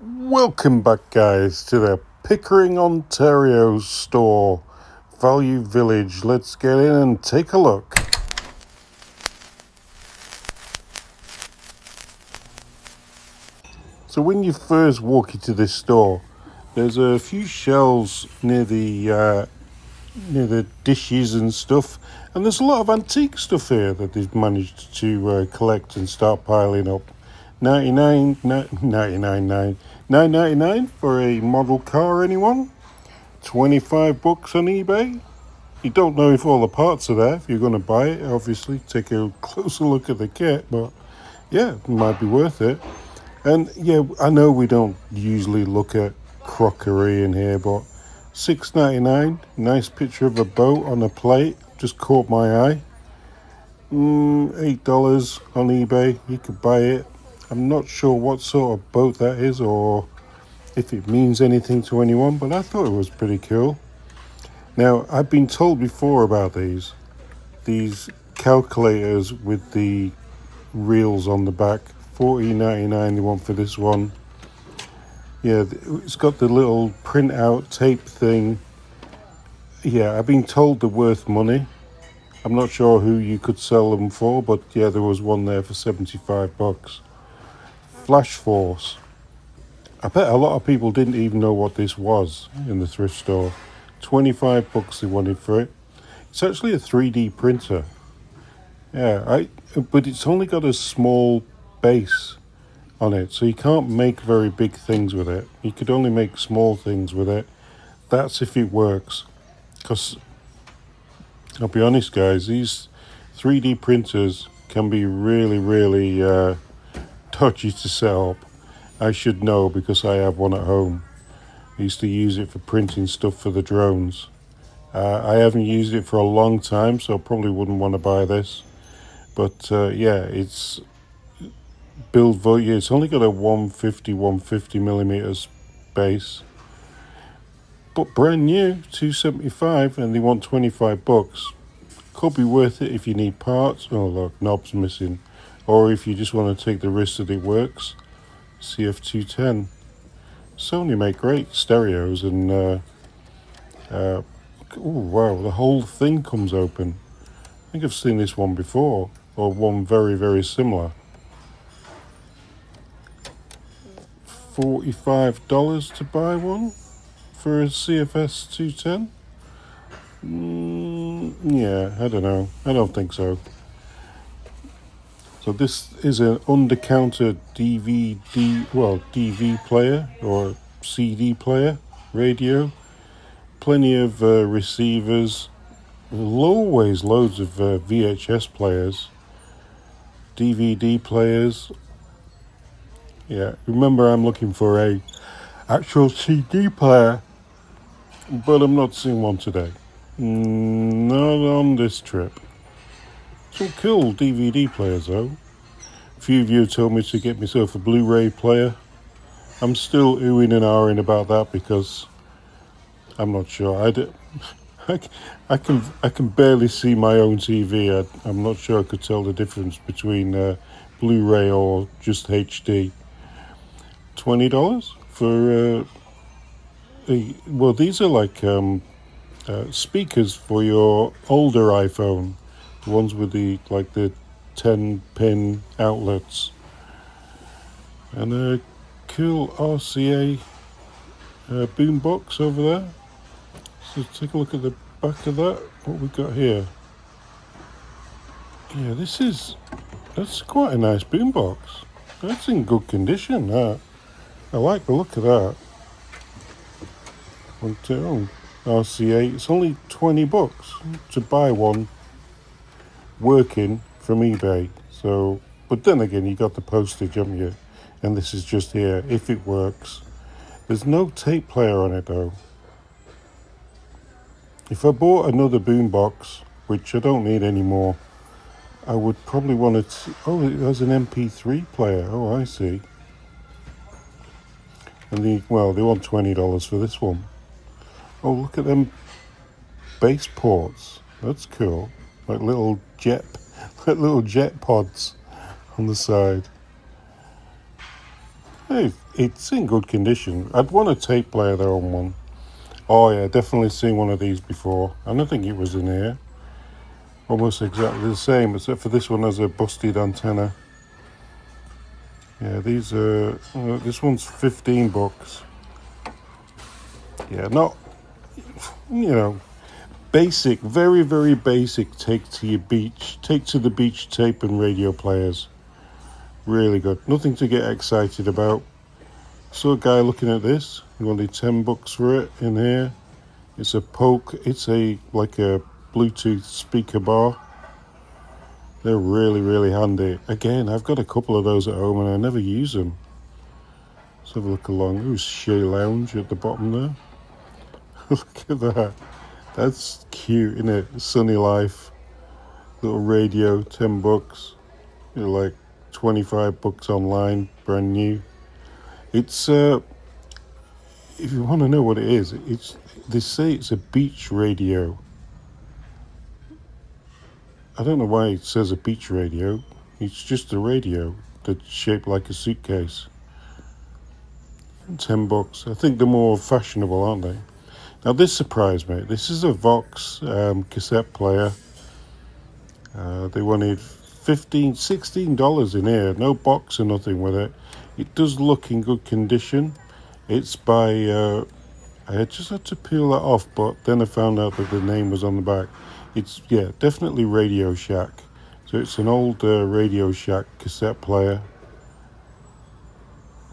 Welcome back, guys, to the Pickering, Ontario store, Value Village. Let's get in and take a look. So when you first walk into this store, there's a few shelves near the dishes and stuff, and there's a lot of antique stuff here that they've managed to collect and start piling up. 9.99 for a model car, anyone? 25 bucks on eBay. You don't know if all the parts are there. If you're going to buy it, obviously take a closer look at the kit, but yeah, it might be worth it. And yeah, I know we don't usually look at crockery in here, but $6.99, nice picture of a boat on a plate, just caught my eye. $8 on eBay, you could buy it. I'm not sure what sort of boat that is or if it means anything to anyone, but I thought it was pretty cool. Now, I've been told before about these calculators with the reels on the back. $14.99 they want for this one. Yeah, it's got the little printout tape thing. Yeah, I've been told they're worth money. I'm not sure who you could sell them for, but yeah, there was one there for 75 bucks. Flash Force. I bet a lot of people didn't even know what this was in the thrift store. 25 bucks they wanted for it. It's actually a 3D printer. Yeah, but it's only got a small base on it, so you can't make very big things with it. You could only make small things with it. That's if it works. Because, I'll be honest, guys, these 3D printers can be really dodgy to set up. I should know because I have one at home. I used to use it for printing stuff for the drones. I haven't used it for a long time, so I probably wouldn't want to buy this. But yeah, it's build volume. It's only got a 150 millimeters base, but brand new, $275, and they want 25 bucks. Could be worth it if you need parts. Oh look, knobs missing, or if you just want to take the risk that it works. CF210. Sony make great stereos, and oh wow, the whole thing comes open. I think I've seen this one before, or one very similar. $45 to buy one for a CFS 210. Yeah, I don't know. I don't think so. So this is an under-counter DV player or CD player, radio. Plenty of receivers. Always loads of VHS players, DVD players. Yeah, remember I'm looking for a actual CD player, but I'm not seeing one today. Not on this trip. Some cool DVD players though. A few of you told me to get myself a Blu-ray player. I'm still oohing and ahhing about that because I'm not sure. I can barely see my own TV. I'm not sure I could tell the difference between Blu-ray or just HD. $20 for well, these are like speakers for your older iPhone, the ones with the 10-pin outlets, and a cool RCA boombox over there. So take a look at the back of that. What we got here? Yeah, that's quite a nice boombox. That's in good condition. That I like the look of that. RCA. It's only 20 bucks to buy one working from eBay. So, but then again, you got the postage, haven't you? And this is just here if it works. There's no tape player on it though. If I bought another boombox, which I don't need anymore, I would probably want to. Oh, it has an MP3 player. Oh, I see. And they want $20 for this one. Oh, look at them base ports. That's cool. Like little jet pods on the side. It's in good condition. I'd want a tape player though on one. Oh yeah, definitely seen one of these before. I don't think it was in here. Almost exactly the same, except for this one has a busted antenna. Yeah, these are. This one's $15. Yeah, not basic, very very basic. Take to the beach tape and radio players. Really good. Nothing to get excited about. Saw a guy looking at this. He wanted $10 for it in here. It's a poke. It's like a Bluetooth speaker bar. They're really, really handy. Again, I've got a couple of those at home and I never use them. Let's have a look along. There's Shea Lounge at the bottom there. Look at that. That's cute, isn't it? Sunny Life. Little radio, $10. Like $25 online, brand new. It's if you want to know what it is, they say it's a beach radio. I don't know why it says a beach radio. It's just a radio that's shaped like a suitcase. $10. I think they're more fashionable, aren't they? Now this surprised me. This is a Vox cassette player. They wanted $16 in here. No box or nothing with it. It does look in good condition. It's by... I just had to peel that off, but then I found out that the name was on the back. It's, definitely Radio Shack. So it's an old Radio Shack cassette player.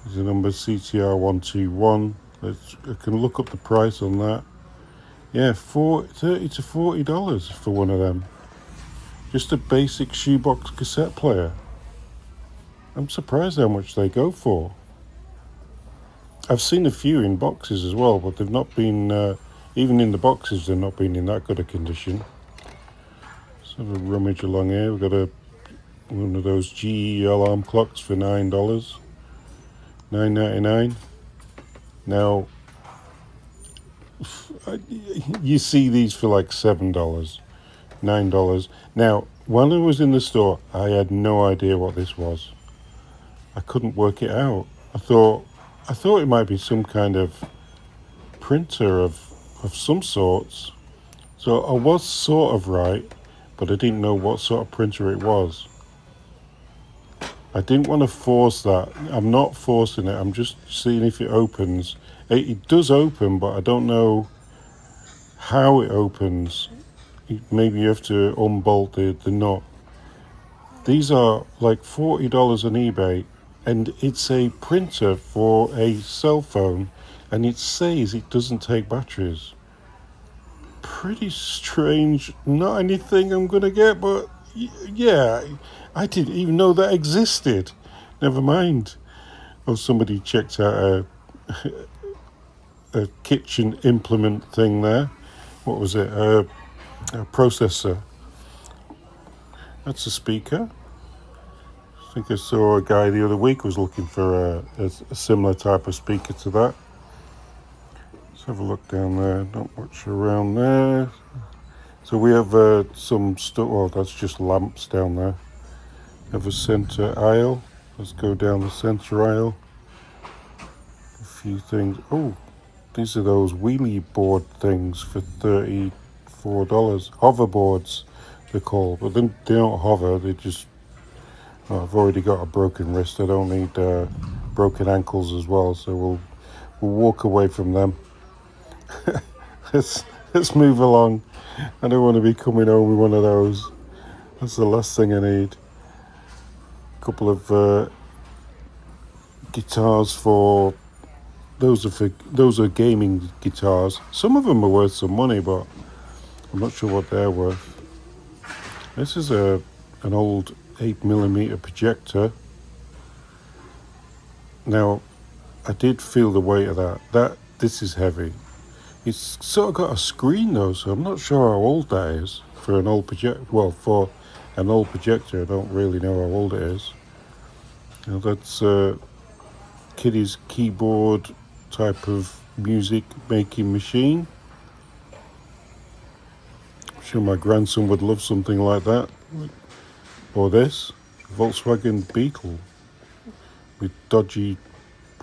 There's a number CTR121. I can look up the price on that. Yeah, $30 to $40 for one of them. Just a basic shoebox cassette player. I'm surprised how much they go for. I've seen a few in boxes as well, but they've not been, even in the boxes, they've not been in that good a condition. Let's have a rummage along here. We've got one of those GE alarm clocks for $9, $9.99. Now, you see these for like $7, $9. Now, when I was in the store, I had no idea what this was. I couldn't work it out. I thought it might be some kind of printer of some sorts. So I was sort of right, but I didn't know what sort of printer it was. I didn't want to force that. I'm not forcing it. I'm just seeing if it opens. It does open, but I don't know how it opens. Maybe you have to unbolt the nut. These are like $40 on eBay. And it's a printer for a cell phone, and it says it doesn't take batteries. Pretty strange. Not anything I'm going to get, but yeah, I didn't even know that existed. Never mind. Oh, somebody checked out a kitchen implement thing there. What was it? A processor. That's a speaker. I think I saw a guy the other week was looking for a similar type of speaker to that. Let's have a look down there. Not much around there. So we have some stuff. Well, that's just lamps down there. We have a centre aisle. Let's go down the centre aisle. A few things. Oh, these are those wheelie board things for $34. Hoverboards, they're called. But then they don't hover. They just... I've already got a broken wrist. I don't need broken ankles as well, so we'll walk away from them. let's move along. I don't want to be coming home with one of those. That's the last thing I need. A couple of guitars for those are gaming guitars. Some of them are worth some money, but I'm not sure what they're worth. This is an old 8mm projector. Now, I did feel the weight of that. This is heavy. It's sort of got a screen though, so I'm not sure how old that is for an old projector. Well, for an old projector, I don't really know how old it is. Now that's Kiddie's keyboard type of music making machine. I'm sure my grandson would love something like that. Or this Volkswagen Beetle with dodgy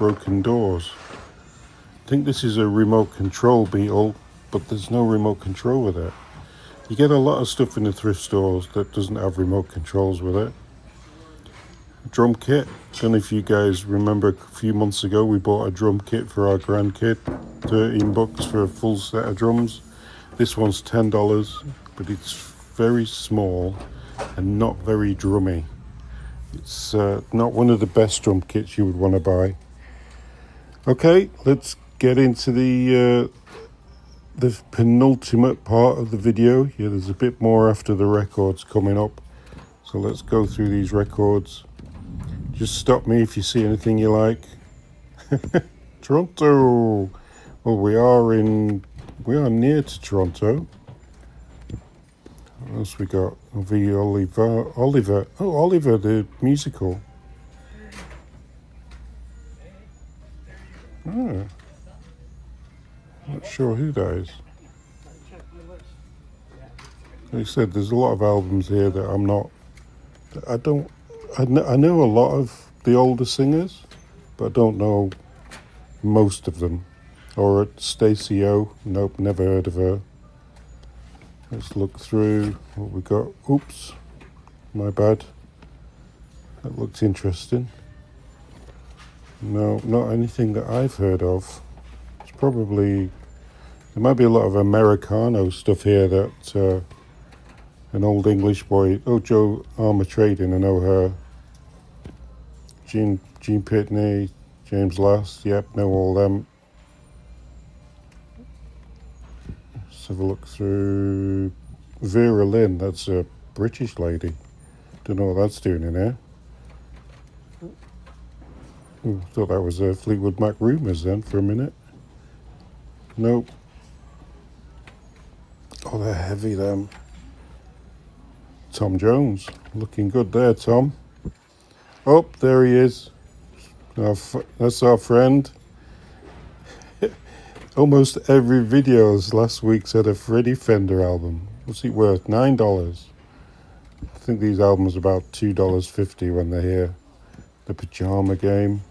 broken doors. I think this is a remote control Beetle, but there's no remote control with it. You get a lot of stuff in the thrift stores that doesn't have remote controls with it. Drum kit. Don't know if you guys remember a few months ago we bought a drum kit for our grandkid. $13 for a full set of drums. This one's $10, but it's very small and not very drummy. It's not one of the best drum kits you would want to buy. Okay, let's get into the penultimate part of the video. Yeah, there's a bit more after the records coming up. So let's go through these records. Just stop me if you see anything you like. Toronto. Well, we are near to Toronto. What else we got? The Oliver. Oh, Oliver, the musical. Oh. Not sure who that is. Like I said, there's a lot of albums here that I know a lot of the older singers, but I don't know most of them. Or Stacey O. Nope, never heard of her. Let's look through what we got. Oops, my bad. That looks interesting. No, not anything that I've heard of. It's probably, there might be a lot of Americano stuff here that an old English boy, Jo Armour Trading, I know her. Gene Pitney, James Last, yep, know all them. Let's have a look through Vera Lynn, that's a British lady. Don't know what that's doing in here. Ooh, thought that was Fleetwood Mac Rumours then for a minute. Nope. Oh, they're heavy, them. Tom Jones, looking good there, Tom. Oh, there he is. That's our friend. Almost every video last week said a Freddie Fender album. What's it worth? $9. I think these albums are about $2.50 when they're here. The Pajama Game.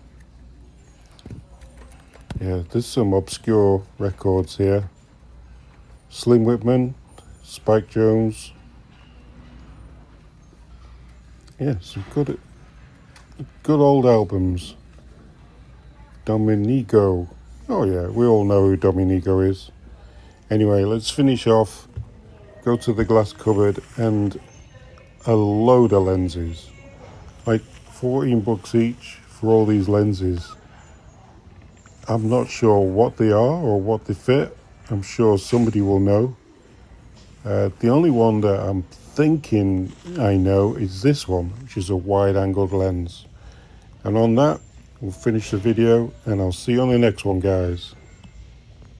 Yeah, there's some obscure records here. Slim Whitman, Spike Jones. Yeah, some good old albums. Dominigo. Oh yeah, we all know who Dominigo is. Anyway, let's finish off. Go to the glass cupboard and a load of lenses. Like $14 each for all these lenses. I'm not sure what they are or what they fit. I'm sure somebody will know. The only one that I'm thinking I know is this one, which is a wide-angled lens. And on that, we'll finish the video, and I'll see you on the next one, guys.